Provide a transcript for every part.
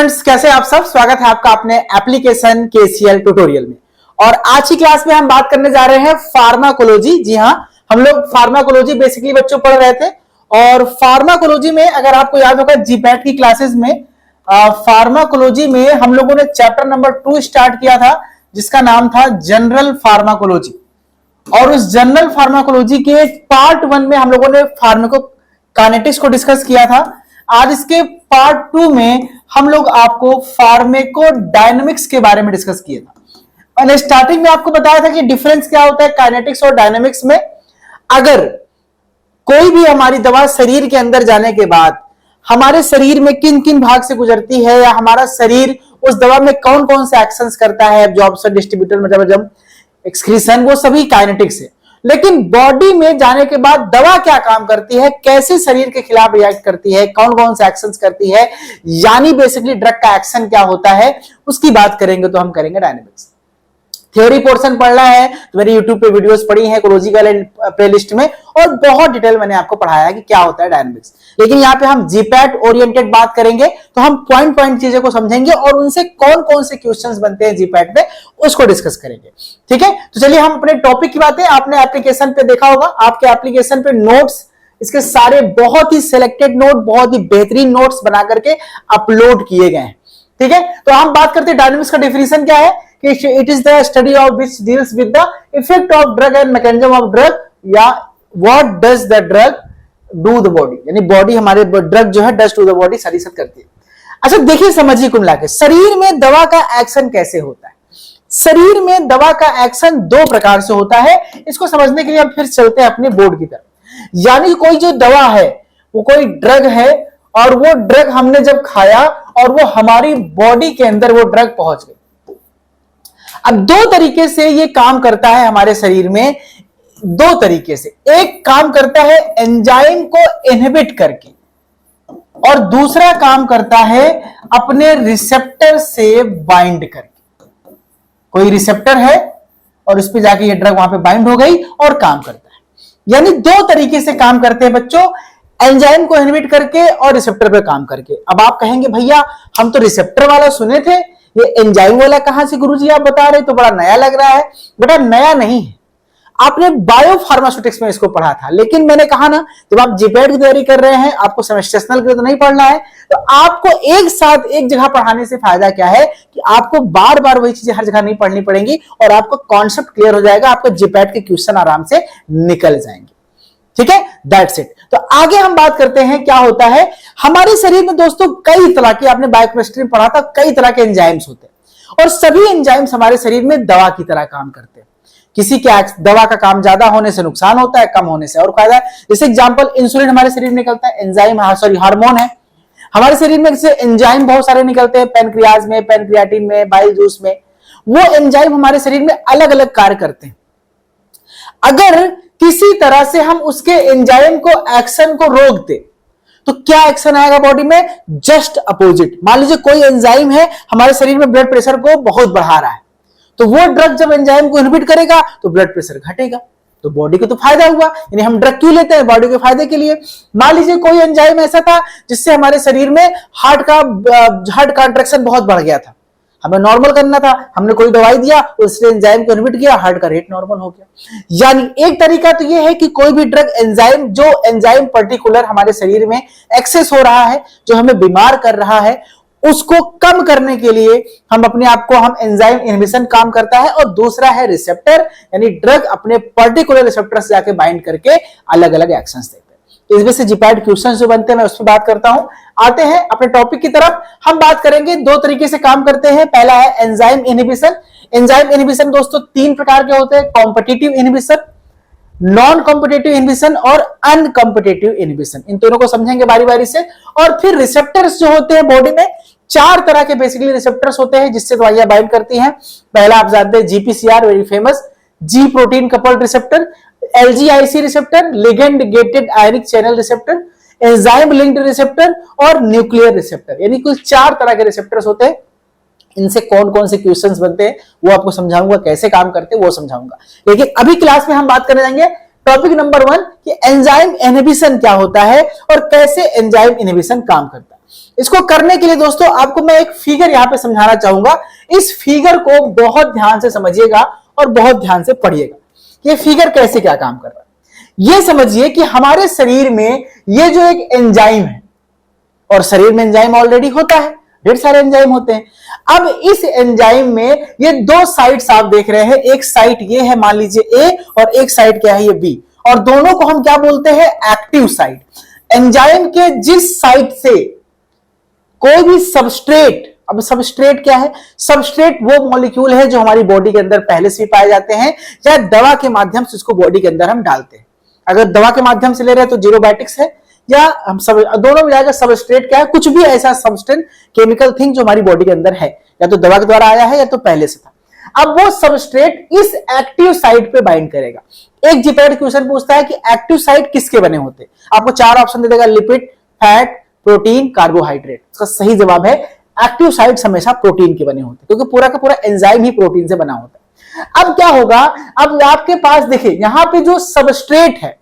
Students, कैसे आप सब। स्वागत है आपका अपने एप्लीकेशन केसीएल ट्यूटोरियल में। और आज की क्लास में हम बात करने जा रहे हैं फार्माकोलॉजी। जी हाँ, हम लोग फार्माकोलॉजी बेसिकली बच्चों पढ़ रहे थे। और फार्माकोलॉजी में अगर आपको याद होगा जीपैट की क्लासेस में फार्माकोलॉजी में हम लोगों ने चैप्टर नंबर 2 स्टार्ट किया था, जिसका नाम था जनरल फार्माकोलॉजी। और उस जनरल फार्माकोलॉजी के पार्ट 1 में हम लोगों ने फार्माकोकाइनेटिक्स को डिस्कस किया था। आज इसके पार्ट 2 में हम लोग आपको फार्माकोडायनामिक्स के बारे में डिस्कस किया था। मैंने स्टार्टिंग में आपको बताया था कि डिफरेंस क्या होता है काइनेटिक्स और डायनामिक्स में। अगर कोई भी हमारी दवा शरीर के अंदर जाने के बाद हमारे शरीर में किन किन भाग से गुजरती है, या हमारा शरीर उस दवा में कौन कौन से एक्शंस करता है, एब्जॉर्प्शन, डिस्ट्रीब्यूटर, मेटाबॉलिज्म, एक्सक्रीशन, वो सभी काइनेटिक्स है। लेकिन बॉडी में जाने के बाद दवा क्या काम करती है, कैसे शरीर के खिलाफ रिएक्ट करती है, कौन कौन से एक्शंस करती है, यानी बेसिकली ड्रग का एक्शन क्या होता है, उसकी बात करेंगे। तो हम करेंगे डायनेमिक्स। थ्योरी पोर्शन पढ़ना है तो मेरे YouTube पे वीडियोस पड़ी हैं कोलॉजिकल प्लेलिस्ट में, और बहुत डिटेल मैंने आपको पढ़ाया है कि क्या होता है डायनेमिक्स। लेकिन यहाँ पे हम जीपैट ओरिएंटेड बात करेंगे, तो हम पॉइंट पॉइंट चीजें को समझेंगे और उनसे कौन कौन से क्वेश्चंस बनते हैं जीपैट में, उसको डिस्कस करेंगे। ठीक है, तो चलिए हम अपने टॉपिक की बातें। आपने एप्लीकेशन पे देखा होगा, आपके एप्लीकेशन पे नोट्स, इसके सारे बहुत ही सिलेक्टेड नोट, बहुत ही बेहतरीन नोट्स बना करके अपलोड किए गए हैं। ठीक है, तो हम बात करते हैं डायनेमिक्स का डेफिनेशन क्या है कि it is the study of which deals with the effect of drug and mechanism of drug, या what does the drug do the body, यानी बॉडी हमारे ड्रग जो है डज टू द बॉडी सारी सब करती है। अच्छा देखिए, समझिए कुल मिला के शरीर में दवा का एक्शन कैसे होता है। शरीर में दवा का एक्शन दो प्रकार से होता है। इसको समझने के लिए हम फिर चलते हैं अपने बोर्ड की तरफ। यानी कोई जो दवा है वो कोई ड्रग है, और वो ड्रग हमने जब खाया और वो हमारी बॉडी के अंदर वो ड्रग पहुंच गई। अब दो तरीके से ये काम करता है हमारे शरीर में, दो तरीके से। एक काम करता है एंजाइम को इनहिबिट करके, और दूसरा काम करता है अपने रिसेप्टर से बाइंड करके। कोई रिसेप्टर है और उस पर जाके ये ड्रग वहां पे बाइंड हो गई और काम करता है। यानी दो तरीके से काम करते हैं बच्चों, एंजाइम को इनहिबिट करके और रिसेप्टर पे काम करके। अब आप कहेंगे भैया हम तो रिसेप्टर वाला सुने थे, ये एंजाइम वाला कहां से गुरुजी आप बता रहे, तो बड़ा नया लग रहा है। बेटा नया नहीं है, आपने बायो फार्मास्यूटिक्स में इसको पढ़ा था। लेकिन मैंने कहा ना, जब आप जीपैट की तैयारी कर रहे हैं, आपको सेमेस्टरल के लिए तो नहीं पढ़ना है, तो आपको एक साथ एक जगह पढ़ाने से फायदा क्या है कि आपको बार बार वही चीजें हर जगह नहीं पढ़नी पड़ेंगी, और आपको कॉन्सेप्ट क्लियर हो जाएगा, आपको जीपैट के क्वेश्चन आराम से निकल जाएंगे। ठीक है, दैट्स इट। तो आगे हम बात करते हैं क्या होता है हमारे शरीर में। दोस्तों कई तरह की, आपने बायोकेमिस्ट्री में पढ़ा था, कई तरह के एंजाइम्स होते हैं, और सभी एंजाइम्स हमारे शरीर में दवा की तरह काम करते हैं। किसी के दवा का काम ज्यादा होने से नुकसान होता है, कम होने से और फायदा है। जैसे एग्जांपल, इंसुलिन हमारे शरीर में निकलता है, एंजाइम हार्मोन है हमारे शरीर में। जैसे एंजाइम बहुत सारे निकलते हैं पैनक्रियाज में, पैनक्रियाटिन में, बाइल जूस में। वो एंजाइम हमारे शरीर में अलग अलग कार्य करते हैं। अगर किसी तरह से हम उसके एंजाइम को एक्शन को रोक दे तो क्या एक्शन आएगा बॉडी में, जस्ट अपोजिट। मान लीजिए कोई एंजाइम है हमारे शरीर में ब्लड प्रेशर को बहुत बढ़ा रहा है, तो वो ड्रग जब एंजाइम को इनहिबिट करेगा तो ब्लड प्रेशर घटेगा, तो बॉडी को तो फायदा हुआ। यानी हम ड्रग क्यों लेते हैं, बॉडी के फायदे के लिए। मान लीजिए कोई एंजाइम ऐसा था जिससे हमारे शरीर में हार्ट कंट्रैक्शन बहुत बढ़ गया था, हमें नॉर्मल करना था, हमने कोई दवाई दिया, उसने एंजाइम को इनहिबिट किया, हार्ट का रेट नॉर्मल हो गया। यानी एक तरीका तो यह है कि कोई भी ड्रग एंजाइम, जो एंजाइम पर्टिकुलर हमारे शरीर में एक्सेस हो रहा है, जो हमें बीमार कर रहा है, उसको कम करने के लिए हम अपने आप को, हम एंजाइम इनहिबिशन काम करता है। और दूसरा है रिसेप्टर, यानी ड्रग अपने पर्टिकुलर रिसेप्टर से जाके बाइंड करके अलग अलग एक्शंस देते हैं। इसमें से जीपैट क्वेश्चन जो बनते हैं मैं उस पर बात करता हूं। आते हैं अपने टॉपिक की तरफ। हम बात करेंगे दो तरीके से काम करते हैं। पहला है एंजाइम इनहिबिशन। एंजाइम इनहिबिशन दोस्तों तीन प्रकार के होते हैं, competitive inhibition, non competitive inhibition और अनकॉम्पिटिटिव इनहिबिशन। इन दोनों को समझेंगे बारी बारी से। और फिर रिसेप्टर्स जो होते हैं बॉडी में, चार तरह के बेसिकली रिसेप्टर्स होते हैं जिससे दवाइयां बाइंड करती हैं। पहला आप जानते हैं GPCR, very famous, G protein coupled receptor, LGIC receptor, ligand gated ionic channel receptor, enzyme linked receptor और न्यूक्लियर रिसेप्टर। यानी कुल चार तरह के रिसेप्टर्स होते हैं। इनसे कौन कौन से क्वेश्चंस बनते हैं वो आपको समझाऊंगा, कैसे काम करते हैं वो समझाऊंगा। लेकिन अभी क्लास में हम बात करने जाएंगे टॉपिक नंबर 1 कि एंजाइम इनहिबिशन क्या होता है और कैसे एंजाइम इनहिबिशन काम करता है। इसको करने के लिए दोस्तों आपको मैं एक फिगर यहां पे समझाना चाहूंगा। इस फिगर को बहुत ध्यान से समझिएगा और बहुत ध्यान से पढ़िएगा कि ये फिगर कैसे क्या काम कर रहा है। ये समझिए कि हमारे शरीर में ये जो एक एंजाइम है, और शरीर में एंजाइम ऑलरेडी होता है, ढेर सारे एंजाइम होते हैं। अब इस एंजाइम में ये दो साइड्स आप देख रहे हैं, एक साइड ये है मान लीजिए ए, और एक साइड क्या है ये बी, और दोनों को हम क्या बोलते हैं, एक्टिव साइड। एंजाइम के जिस साइड से कोई भी सबस्ट्रेट, अब सबस्ट्रेट क्या है, सबस्ट्रेट वो मॉलिक्यूल है जो हमारी बॉडी के अंदर पहले से पाए जाते हैं, या दवा के माध्यम से उसको बॉडी के अंदर हम डालते हैं। अगर दवा के माध्यम से ले रहे हैं तो जीरोबायोटिक्स है, या हम सब दोनों मिलाकर सबस्ट्रेट क्या है, कुछ भी ऐसा सब्सटेंस केमिकल थिंग जो हमारी बॉडी के अंदर है, या तो दवा के द्वारा आया है या तो पहले से था। अब वो सबस्ट्रेट इस एक्टिव साइट पे बाइंड करेगा। एक जीपीएड क्वेश्चन पूछता है कि एक्टिव साइट किसके बने होते हैं, आपको चार ऑप्शन दे देगा, लिपिड, फैट, प्रोटीन, कार्बोहाइड्रेट। इसका सही जवाब है एक्टिव साइट्स हमेशा प्रोटीन के बने होते हैं, क्योंकि पूरा का पूरा एंजाइम ही प्रोटीन से बना होता है। अब क्या होगा, अब आपके पास देखिए यहां पे जो सबस्ट्रेट है,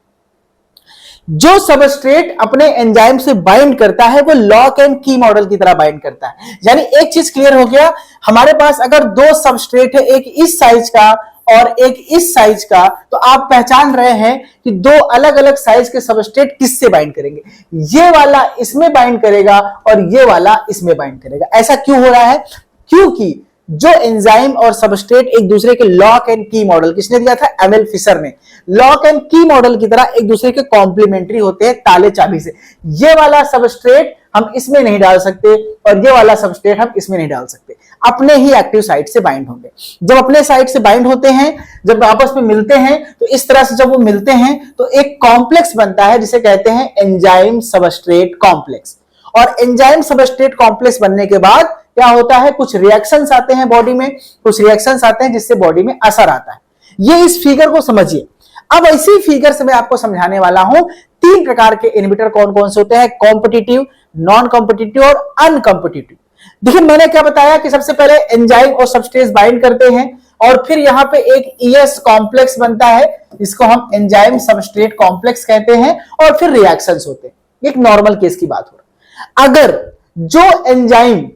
जो सबस्ट्रेट अपने एंजाइम से बाइंड करता है वो लॉक एंड की मॉडल की तरह बाइंड करता है। यानी एक चीज क्लियर हो गया, हमारे पास अगर दो सबस्ट्रेट है, एक इस साइज का और एक इस साइज का, तो आप पहचान रहे हैं कि दो अलग अलग साइज के सबस्ट्रेट किससे बाइंड करेंगे, ये वाला इसमें बाइंड करेगा और ये वाला इसमें बाइंड करेगा। ऐसा क्यों हो रहा है, क्योंकि जो एंजाइम और सबस्ट्रेट एक दूसरे के लॉक एंड की मॉडल, किसने दिया था, एमएल फिशर ने, लॉक एंड की मॉडल की तरह एक दूसरे के कॉम्प्लीमेंट्री होते हैं ताले चाबी से। ये वाला सबस्ट्रेट हम इसमें नहीं डाल सकते और ये वाला सबस्ट्रेट हम इसमें नहीं डाल सकते, अपने ही एक्टिव साइट से बाइंड होंगे। जब अपने साइट से बाइंड होते हैं, जब आपस में मिलते हैं, तो इस तरह से जब वो मिलते हैं तो एक कॉम्प्लेक्स बनता है जिसे कहते हैं एंजाइम सबस्ट्रेट कॉम्प्लेक्स। और एंजाइम सबस्ट्रेट कॉम्प्लेक्स बनने के बाद क्या होता है, कुछ रिएक्शंस आते हैं बॉडी में, कुछ रिएक्शंस आते हैं जिससे बॉडी में असर आता है। ये इस फिगर को समझिए। अब इसी फिगर से मैं आपको समझाने वाला हूं तीन प्रकार के इनहिबिटर कौन कौन से होते हैं, कॉम्पिटिटिव, नॉन कॉम्पिटिटिव और अनकॉम्पिटिटिव। देखिए मैंने क्या बताया कि सबसे पहले एंजाइम और सबस्ट्रेट बाइंड करते हैं और फिर यहां पे एक ईएस कॉम्प्लेक्स बनता है, इसको हम एंजाइम सबस्ट्रेट कॉम्प्लेक्स कहते हैं, और फिर रिएक्शंस होते हैं। एक नॉर्मल केस की बात हो रहा है। अगर जो एंजाइम,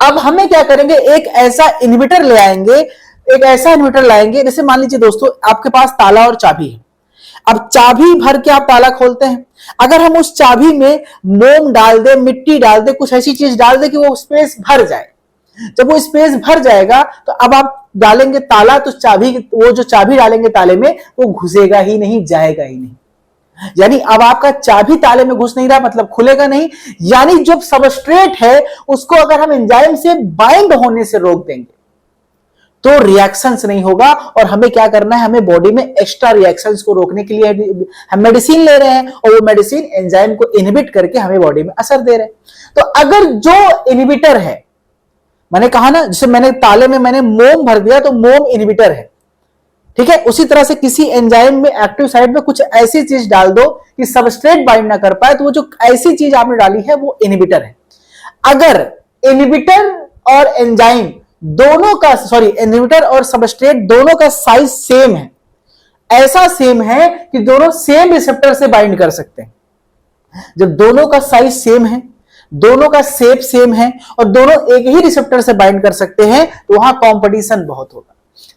अब हमें क्या करेंगे, एक ऐसा इनहिबिटर ले आएंगे, एक ऐसा इनहिबिटर लाएंगे, जैसे मान लीजिए दोस्तों आपके पास ताला और चाबी है। अब चाबी भर के आप ताला खोलते हैं, अगर हम उस चाबी में मोम डाल दे, मिट्टी डाल दे, कुछ ऐसी चीज डाल दे कि वो स्पेस भर जाए, जब वो स्पेस भर जाएगा तो अब आप डालेंगे ताला, तो चाबी, वो जो चाबी डालेंगे ताले में वो घुसेगा ही नहीं, जाएगा ही नहीं। यानी अब आपका चाबी ताले में घुस नहीं रहा, मतलब खुलेगा नहीं। यानी जो सबस्ट्रेट है उसको अगर हम एंजाइम से बाइंड होने से रोक देंगे तो रिएक्शंस नहीं होगा। और हमें क्या करना है, हमें बॉडी में एक्स्ट्रा रिएक्शंस को रोकने के लिए हम मेडिसिन ले रहे हैं, और वो मेडिसिन एंजाइम को इनहिबिट करके हमें बॉडी में असर दे रहे हैं। तो अगर जो इनहिबिटर है, मैंने कहा ना, जैसे मैंने ताले में मैंने मोम भर दिया तो मोम इनहिबिटर है, ठीक है। उसी तरह से किसी एंजाइम में एक्टिव साइट में कुछ ऐसी चीज डाल दो कि सबस्ट्रेट बाइंड ना कर पाए, तो वो जो ऐसी चीज आपने डाली है वो इनहिबिटर है। अगर इनहिबिटर और एंजाइम दोनों का, सॉरी, इनहिबिटर और सबस्ट्रेट दोनों का साइज सेम है, ऐसा सेम है कि दोनों सेम रिसेप्टर से बाइंड कर सकते हैं। जब दोनों का साइज सेम है, दोनों का शेप सेम है और दोनों एक ही रिसेप्टर से बाइंड कर सकते हैं, तो वहां कंपटीशन बहुत होगा।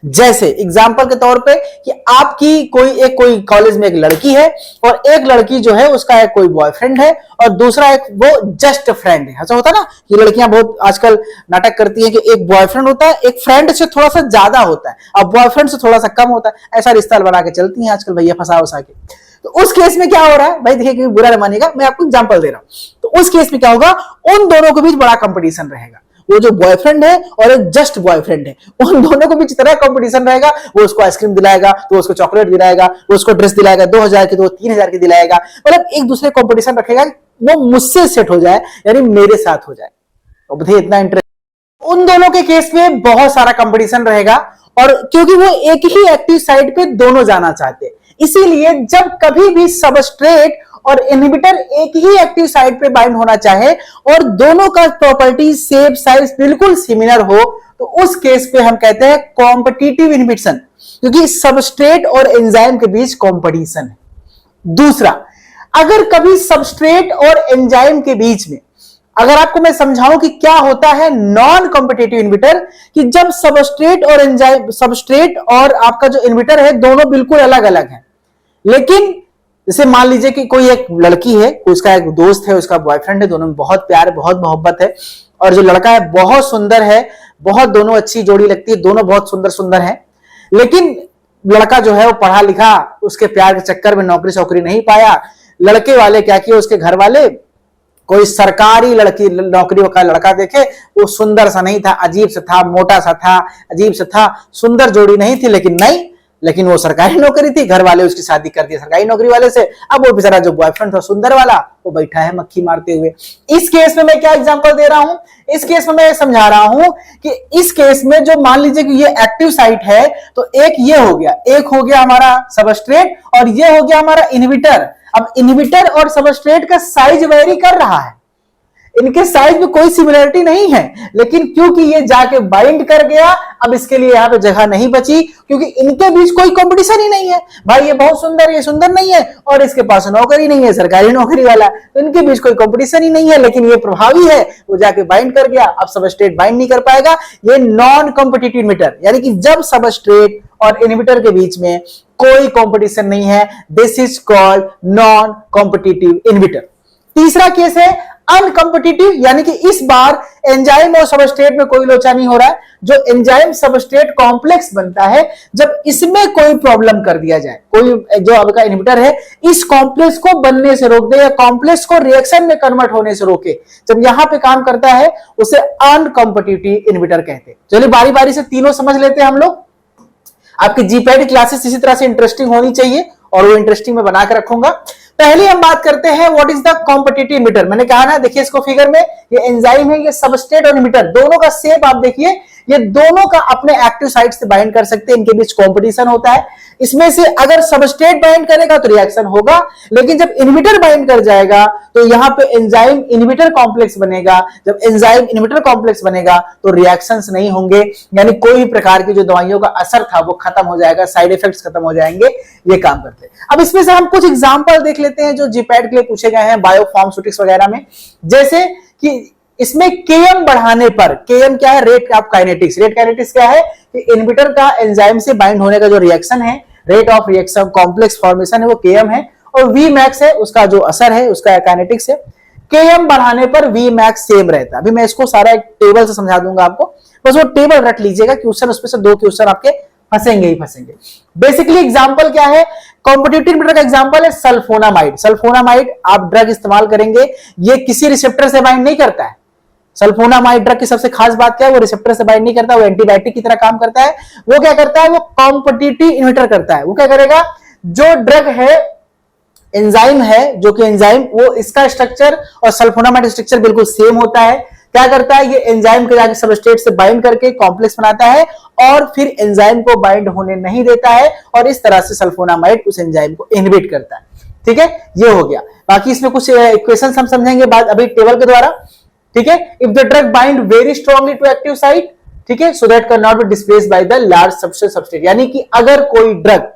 जैसे एग्जांपल के तौर पे कि आपकी कोई कॉलेज में एक लड़की है और एक लड़की जो है उसका एक कोई बॉयफ्रेंड है और दूसरा एक वो जस्ट फ्रेंड है। ऐसा होता है ना, ये लड़कियां बहुत आजकल नाटक करती हैं कि एक बॉयफ्रेंड होता है, एक फ्रेंड से थोड़ा सा ज्यादा होता है और बॉयफ्रेंड से थोड़ा सा कम होता है। ऐसा रिश्ता बना के चलती हैं आजकल भैया, फंसा उसा के। तो उस केस में क्या हो रहा है भाई, देखिए कि बुरा न मानिएगा, मैं आपको एग्जांपल दे रहा हूं। तो उस केस में क्या होगा, उन दोनों के बीच बड़ा कंपटीशन रहेगा। वो जो बॉयफ्रेंड है और एक जस्ट बॉयफ्रेंड है, उन दोनों के बीच इतना कंपटीशन रहेगा, वो उसको आइसक्रीम दिलाएगा तो उसको चॉकलेट दिलाएगा, वो उसको ड्रेस दिलाएगा 2000 की, तो 3000 की दिलाएगा। मतलब एक दूसरे कंपटीशन रखेगा, वो मुझसे सेट हो जाए यानी मेरे साथ हो जाए। तो बताइए इतना इंटरेस्ट। उन दोनों के केस में बहुत सारा कंपटीशन रहेगा, और क्योंकि वो एक ही एक्टिव साइट पे दोनों जाना चाहते हैं, इसीलिए जब कभी भी सबस्ट्रेट और इनहिबिटर एक ही एक्टिव साइट पे बाइंड होना चाहे और दोनों का प्रॉपर्टी, शेप, साइज बिल्कुल सिमिलर हो, तो उस केस पे हम कहते हैं कॉम्पिटिटिव इनहिबिशन, क्योंकि सबस्ट्रेट और एंजाइम के बीच कॉम्पिटिशन है। दूसरा, अगर कभी सबस्ट्रेट और एंजाइम के बीच में अगर आपको मैं समझाऊं कि क्या होता है नॉन कॉम्पिटिटिव इनहिबिटर, कि जब सबस्ट्रेट और एंजाइम, सबस्ट्रेट और आपका जो इनहिबिटर है दोनों बिल्कुल अलग अलग हैं, लेकिन जैसे मान लीजिए कि कोई एक लड़की है, उसका एक दोस्त है, उसका बॉयफ्रेंड है, दोनों में बहुत प्यार, बहुत मोहब्बत है, और जो लड़का है बहुत सुंदर है, बहुत दोनों अच्छी जोड़ी लगती है, दोनों बहुत सुंदर सुंदर हैं, लेकिन लड़का जो है वो पढ़ा लिखा, उसके प्यार के चक्कर में नौकरी शौकरी नहीं पाया। लड़के वाले क्या किया, उसके घर वाले कोई सरकारी लड़की नौकरी का लड़का देखे, वो सुंदर सा नहीं था, अजीब सा था, मोटा सा था, अजीब सा था, सुंदर जोड़ी नहीं थी, लेकिन वो सरकारी नौकरी थी, घर वाले उसकी शादी कर दी सरकारी नौकरी वाले से। अब वो बेचारा जो बॉयफ्रेंड था सुंदर वाला, वो बैठा है मक्खी मारते हुए। इस केस में मैं क्या एग्जांपल दे रहा हूं, इस केस में मैं समझा रहा हूं कि इस केस में जो मान लीजिए कि ये एक्टिव साइट है, तो एक ये हो गया, एक हो गया हमारा सबस्ट्रेट, और ये हो गया हमारा इनहिबिटर। अब इनहिबिटर और सबस्ट्रेट का साइज वेरी कर रहा है, इनके साइज में कोई सिमिलरिटी नहीं है, लेकिन क्योंकि ये जाके बाइंड कर गया, अब इसके लिए यहां पे जगह नहीं बची, क्योंकि इनके बीच कोई कंपटीशन ही नहीं है। भाई ये बहुत सुंदर, ये सुंदर नहीं है, और इसके पास नौकरी नहीं है, सरकारी नौकरी वाला, तो इनके बीच कोई कंपटीशन ही नहीं है, लेकिन ये प्रभावी है, वो जाके बाइंड कर गया, अब सबस्ट्रेट बाइंड नहीं कर पाएगा। ये नॉन कॉम्पिटिटिव इनहिबिटर, यानी कि जब सबस्ट्रेट और इनहिबिटर के बीच में कोई कंपटीशन नहीं है, this is called non competitive inhibitor. तीसरा केस है अनकॉम्पिटिटिव, यानी कि इस बार एंजाइम और सबस्ट्रेट में कोई लोचा नहीं हो रहा है। जो एंजाइम सबस्ट्रेट कॉम्प्लेक्स बनता है, जब इसमें कोई प्रॉब्लम कर दिया जाए, कोई जो आपका इनहिबिटर है इस कॉम्प्लेक्स को बनने से रोक दे, या कॉम्प्लेक्स को रिएक्शन में कन्वर्ट होने से रोके, जब यहां पे काम करता है, उसे अनकॉम्पिटिटिव इनहिबिटर कहते हैं। चलिए बारी बारी से तीनों समझ लेते हैं हम लोग। आपकी जीपैड क्लासेस इसी तरह से इंटरेस्टिंग होनी चाहिए, और वो इंटरेस्टिंग मैं बना के रखूंगा। पहले हम बात करते हैं what is the competitive inhibitor. मैंने कहा ना, देखिए इसको फिगर में, ये एंजाइम है, ये सबस्ट्रेट और इनहिबिटर, दोनों का शेप आप देखिए, ये दोनों का अपने एक्टिव साइट से बाइंड कर सकते हैं, इनके बीच कंपटीशन होता है। इसमें से अगर सबस्ट्रेट बाइंड करेगा तो रिएक्शन होगा, लेकिन जब इनहिबिटर बाइंड कर जाएगा तो यहां पे एंजाइम इनहिबिटर कॉम्प्लेक्स बनेगा। जब एंजाइम इनहिबिटर कॉम्प्लेक्स बनेगा तो रिएक्शंस नहीं होंगे, यानी कोई भी प्रकार की जो दवाइयों का असर था वो खत्म हो जाएगा, साइड इफेक्ट्स खत्म हो जाएंगे, ये काम करते हैं। अब इसमें से हम कुछ एग्जांपल देख लेते हैं जो जीपैड के लिए पूछे गए हैं बायोफार्मास्यूटिक्स वगैरह में। जैसे कि इसमें Km बढ़ाने पर, Km क्या है, rate of kinetics. Rate kinetics क्या है कि इनहिबिटर का एंजाइम से बाइंड होने का जो रिएक्शन है, rate of reaction complex formation है, वो Km है, और Vmax है उसका जो असर है, उसका काइनेटिक्स है। Km बढ़ाने पर Vmax सेम रहता है। अभी मैं इसको सारा एक टेबल से समझा दूंगा आपको, बस वो टेबल रट लीजिएगा, क्वेश्चन उसमें से 2 क्वेश्चन आपके फंसेंगे ही फंसेंगे। बेसिकली एग्जांपल क्या है, कॉम्पिटिटिव इनहिबिटर का एग्जांपल है सल्फोनामाइड। सल्फोनामाइड आप ड्रग इस्तेमाल करेंगे, ये किसी रिसेप्टर से बाइंड नहीं करता है। सल्फोनामाइड ड्रग की सबसे खास बात क्या है, वो रिसेप्टर से बाइंड नहीं करता, वो एंटीबायोटिक की तरह काम करता है। वो क्या करता है, वो कॉम्पिटिटिव इनहिबिटर करता है। वो क्या करेगा, जो ड्रग है, एंजाइम है, जो कि एंजाइम, वो इसका स्ट्रक्चर और सल्फोनामाइड स्ट्रक्चर बिल्कुल सेम होता है। क्या करता है, ये एंजाइम के जाके सबस्ट्रेट से बाइंड करके कॉम्प्लेक्स बनाता है, और फिर एंजाइम को बाइंड होने नहीं देता है, और इस तरह से सल्फोनामाइड उस एंजाइम को इनहिबिट करता है। ठीक है, ये हो गया। बाकी इसमें कुछ इक्वेशंस हम समझेंगे बाद अभी टेबल के द्वारा। ठीक है, if the drug bind very strongly to active site, ठीक है, so that can not be displaced by the large substrate, यानी कि अगर कोई ड्रग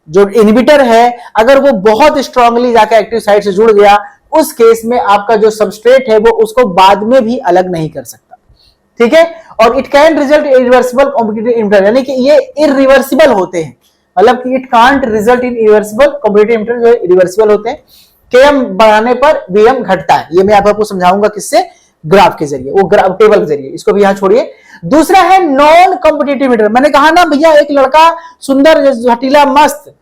जो इनहिबिटर है, अगर वो बहुत स्ट्रांगली जाकर एक्टिव साइट से जुड़ गया, उस केस में आपका जो सबस्ट्रेट है वो उसको बाद में भी अलग नहीं कर सकता। ठीक है, और it can result irreversible competitive inhibitor, यानी कि ये इरिवर्सिबल होते हैं, मतलब कि it can't result in irreversible competitive inhibitor, जो इरिवर्सिबल होते हैं। Km बढ़ाने पर Vm घटता है, ये मैं आपको समझाऊंगा किससे, ग्राफ के जरिए, वो ग्राफ टेबल के जरिए, इसको भी यहां छोड़िए। दूसरा है नॉन कॉम्पिटिटिव इनहिबिटर। मैंने कहा ना भैया, एक लड़का सुंदर हटीला मस्त,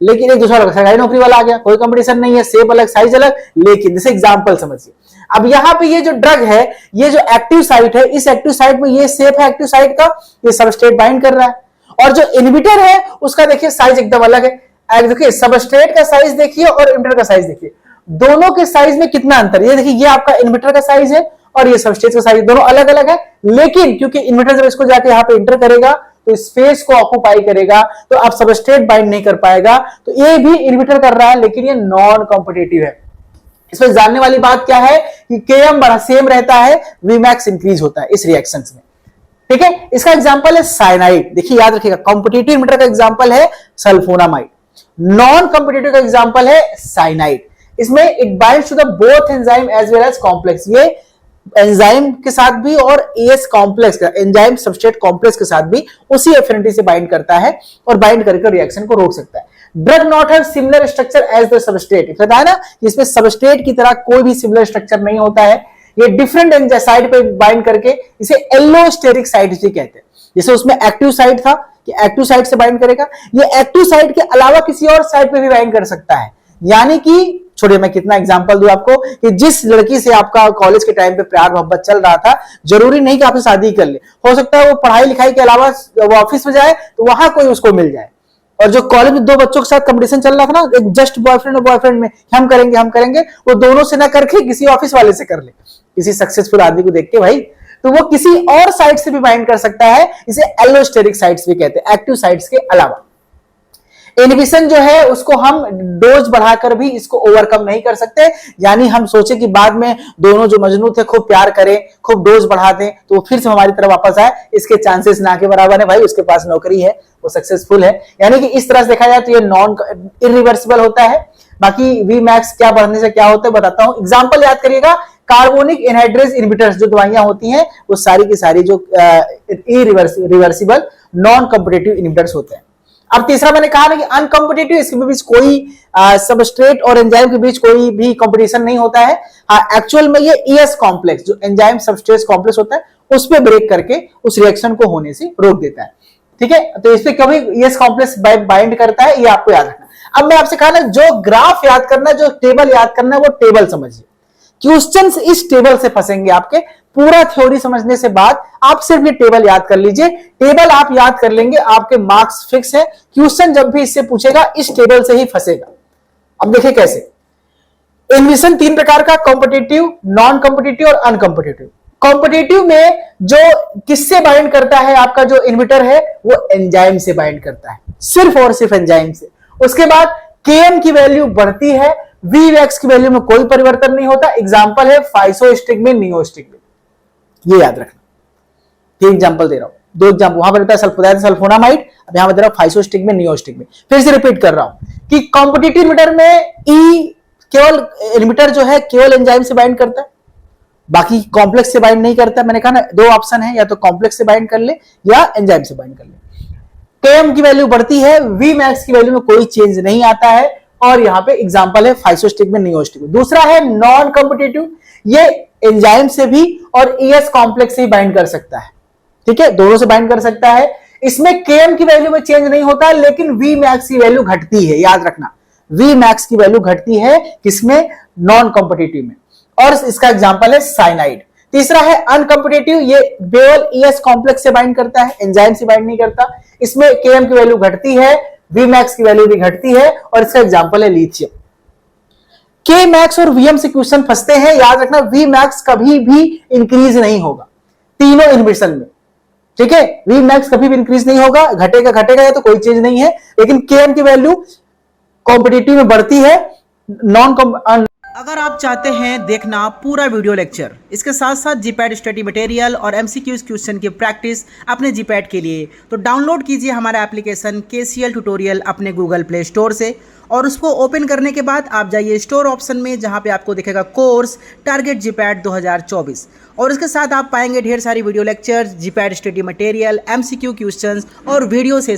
लेकिन एक दूसरा लड़का सरकारी नौकरी वाला आ गया, कोई कंपटीशन नहीं है, शेप अलग साइज अलग, लेकिन जैसे एग्जांपल समझिए। अब यहाँ पे ये जो ड्रग है, ये जो एक्टिव साइट है, इस एक्टिव साइट में ये शेप है एक्टिव साइट का, ये सबस्ट्रेट बाइंड कर रहा है, और जो इनहिबिटर है उसका देखिए साइज एकदम अलग है। देखिए सबस्ट्रेट का साइज देखिए और इनहिबिटर का साइज देखिए, दोनों के साइज में कितना अंतर है। ये देखिए, ये आपका इनहिबिटर का साइज है और ये सबस्ट्रेट का साइज, दोनों अलग अलग है, लेकिन क्योंकि इनहिबिटर जब इसको जाके यहाँ पे इंटर करेगा तो स्पेस को ऑक्यूपाई करेगा, तो आप सबस्ट्रेट बाइंड नहीं कर पाएगा। तो ये भी इनहिबिटर कर रहा है, लेकिन ये नॉन कॉम्पिटिटिव है। इसमें जानने वाली बात क्या है कि Km बड़ा सेम रहता है, Vmax इंक्रीज होता है इस रिएक्शन में। ठीक है, इसका एग्जांपल है साइनाइड। देखिए याद रखिएगा, कॉम्पिटिटिव इनहिबिटर का एग्जांपल है सल्फोनामाइड, नॉन कॉम्पिटिटिव का एग्जांपल है साइनाइड। इसमें it binds to the both enzyme as well as complex, ये एंजाइम के साथ भी और एएस कॉम्प्लेक्स का एंजाइम सबस्ट्रेट कॉम्प्लेक्स के साथ भी उसी एफिनिटी से बाइंड करता है और बाइंड करके रिएक्शन को रोक सकता है। Drug not have similar structure as the substrate, बताया ना इसमें सबस्ट्रेट की तरह कोई भी सिमिलर स्ट्रक्चर नहीं होता है, ये डिफरेंट साइड पे बाइंड करके इसे एलोस्टेरिक साइट भी कहते हैं। जैसे उसमें एक्टिव साइट था कि एक्टिव साइट से बाइंड करेगा, ये एक्टिव साइट के अलावा किसी और साइट पे भी बाइंड कर सकता है। यानी कि छोड़िए मैं कितना एग्जांपल दूं आपको कि जिस लड़की से आपका कॉलेज के टाइम पे प्यार मोहब्बत चल रहा था, जरूरी नहीं कि आपसे शादी कर ले, हो सकता है वो पढ़ाई लिखाई के अलावा वो ऑफिस में जाए तो वहां कोई उसको मिल जाए। और जो कॉलेज में दो बच्चों के साथ कंपटीशन चल रहा था ना, एक जस्ट बॉयफ्रेंड और बॉयफ्रेंड में हम करेंगे, वो दोनों से ना करके किसी ऑफिस वाले से कर ले, किसी सक्सेसफुल आदमी को देख के भाई, तो वो किसी और साइट से भी बाइंड कर सकता है। इसे एलोस्टेरिक साइट्स भी कहते हैं, एक्टिव साइट्स के अलावा। इनहिबिशन जो है उसको हम डोज बढ़ाकर भी इसको ओवरकम नहीं कर सकते। यानी हम सोचे कि बाद में दोनों जो मजनू थे खूब प्यार करें, खूब डोज बढ़ा दें तो वो फिर से हमारी तरफ वापस आए, इसके चांसेस ना के बराबर है भाई। उसके पास नौकरी है, वो सक्सेसफुल है। यानी कि इस तरह से देखा जाए तो ये नॉन इरिवर्सिबल होता है। बाकी वी मैक्स क्या बढ़ने से क्या होता है बताता हूं, एग्जाम्पल याद करिएगा। कार्बोनिक एनहाइड्रेज इनहिबिटर्स जो दवाइयां होती हैं वो सारी की सारी जो इरिवर्सिबल नॉन कॉम्पिटिटिव इनहिबिटर्स होते हैं। अब तीसरा मैंने कहा ना कि अनकॉम्पिटिटिव, इसके बीच कोई सबस्ट्रेट और एंजाइम के बीच कोई भी कंपटीशन नहीं होता है। एक्चुअल में ये ईएस कॉम्प्लेक्स जो एंजाइम सबस्ट्रेट कॉम्प्लेक्स होता है उस पर ब्रेक करके उस रिएक्शन को होने से रोक देता है। ठीक है, तो इस पे कभी ईएस कॉम्प्लेक्स बाइंड करता है, ये आपको याद रखना। अब मैं आपसे कहा ना जो ग्राफ याद करना है, जो टेबल याद करना है, वो टेबल समझिए। क्वेश्चंस इस टेबल से फंसेंगे आपके। पूरा थ्योरी समझने से बाद आप सिर्फ ये टेबल याद कर लीजिए। टेबल आप याद कर लेंगे, आपके मार्क्स फिक्स है। क्वेश्चन जब भी इससे पूछेगा इस टेबल से ही फंसेगा। अब देखिए कैसे। इनहिबिशन तीन प्रकार का, कॉम्पिटिटिव, नॉन कॉम्पिटिटिव और अनकॉम्पिटिटिव। कॉम्पिटिटिव में जो किससे बाइंड करता है, आपका जो इनहिबिटर है वो एंजाइम से बाइंड करता है, सिर्फ और सिर्फ एंजाइम से। उसके बाद Km की वैल्यू बढ़ती है, Vmax की वैल्यू में कोई परिवर्तन नहीं होता। एग्जांपल है फाइसोस्टिग्मिन, नियोस्टिग्मिन, ये याद रखना। तीन एग्जांपल दे रहा हूं, दो एग्जांपल वहां पर सल्फोनामाइड, सल्फोनामाइड, अब यहां पर दे रहा हूं फाइसोस्टिग्मिन, नियोस्टिग्मिन। फिर से रिपीट कर रहा हूं कि कॉम्पिटिटिव इनहिबिटर में ई केवल इनहिबिटर जो है केवल एंजाइम से बाइंड करता है, बाकी कॉम्प्लेक्स से बाइंड नहीं करता। मैंने कहा ना दो ऑप्शन है, या तो कॉम्प्लेक्स से बाइंड कर ले या एंजाइम से बाइंड कर ले। Km की वैल्यू बढ़ती है, Vmax की वैल्यू में कोई चेंज नहीं आता है। और यहां पे एग्जांपल है फाइसोस्टिग्मिन, नियोस्टिग्मिन। दूसरा है नॉन कॉम्पिटिटिव, ये एंजाइम से भी और ईएस कॉम्प्लेक्स से ही बाइंड कर सकता है। ठीक है, दोनों से बाइंड कर सकता है। इसमें Km की वैल्यू में चेंज नहीं होता, लेकिन Vmax की वैल्यू घटती है, याद रखना। Vmax की वैल्यू घटती है किसमें, नॉन कॉम्पिटिटिव में। और इसका एग्जांपल है साइनाइड। तीसरा है अनकॉम्पिटिटिव, ये केवल ईएस कॉम्प्लेक्स से बाइंड करता है, एंजाइम से बाइंड नहीं करता। इसमें Km की वैल्यू घटती है, Vmax की वैल्यू भी घटती है। और इसका एग्जांपल है लिथियम। Kmax और Vm से क्वेश्चन फंसते हैं, याद रखना Vmax कभी भी इंक्रीज नहीं होगा तीनों इनहिबिशन में। ठीक है, Vmax कभी भी इंक्रीज नहीं होगा, घटेगा या तो कोई चेंज नहीं है। लेकिन Km की वैल्यू कॉम्पिटिटिव में बढ़ती है, नॉन। अगर आप चाहते हैं देखना पूरा वीडियो लेक्चर, इसके साथ साथ जीपैट स्टडी मटेरियल और एमसीक्यूज क्वेश्चन की प्रैक्टिस अपने जीपैट के लिए, तो डाउनलोड कीजिए हमारा एप्लीकेशन KCL ट्यूटोरियल अपने गूगल प्ले स्टोर से। और उसको ओपन करने के बाद आप जाइए स्टोर ऑप्शन में, जहां पे आपको दिखेगा कोर्स टारगेट जीपैट 2024। और इसके साथ आप पाएंगे ढेर सारी video lectures, GPAT study material, MCQ questions और वीडियो से